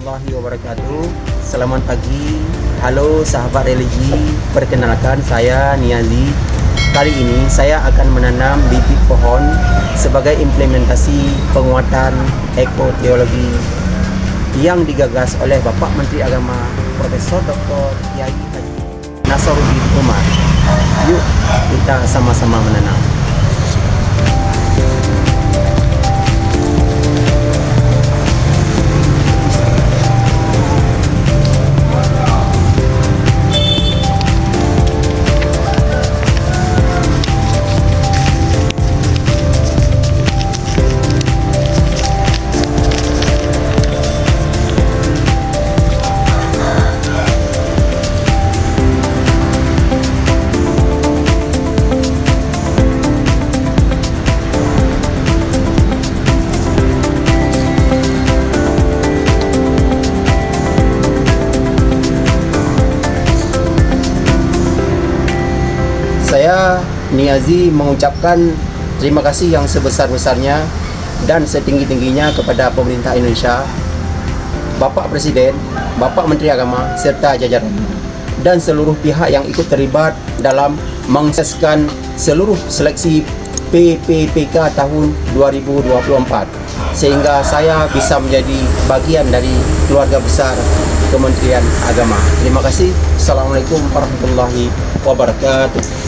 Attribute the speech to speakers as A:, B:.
A: warahmatullahi wabarakatuh. Selamat pagi. Halo sahabat religi. Perkenalkan saya Niazi. Kali ini saya akan menanam bibit pohon sebagai implementasi penguatan ekoteologi yang digagas oleh Bapak Menteri Agama Profesor Dr. Kiai Haji Nasaruddin Umar. Yuk kita sama-sama menanam. Saya Niazi mengucapkan terima kasih yang sebesar-besarnya dan setinggi-tingginya kepada pemerintah Indonesia, Bapak Presiden, Bapak Menteri Agama serta jajarannya dan seluruh pihak yang ikut terlibat dalam mensukseskan seluruh seleksi PPPK tahun 2024 sehingga saya bisa menjadi bagian dari keluarga besar Kementerian Agama. Terima kasih. Assalamualaikum warahmatullahi wabarakatuh.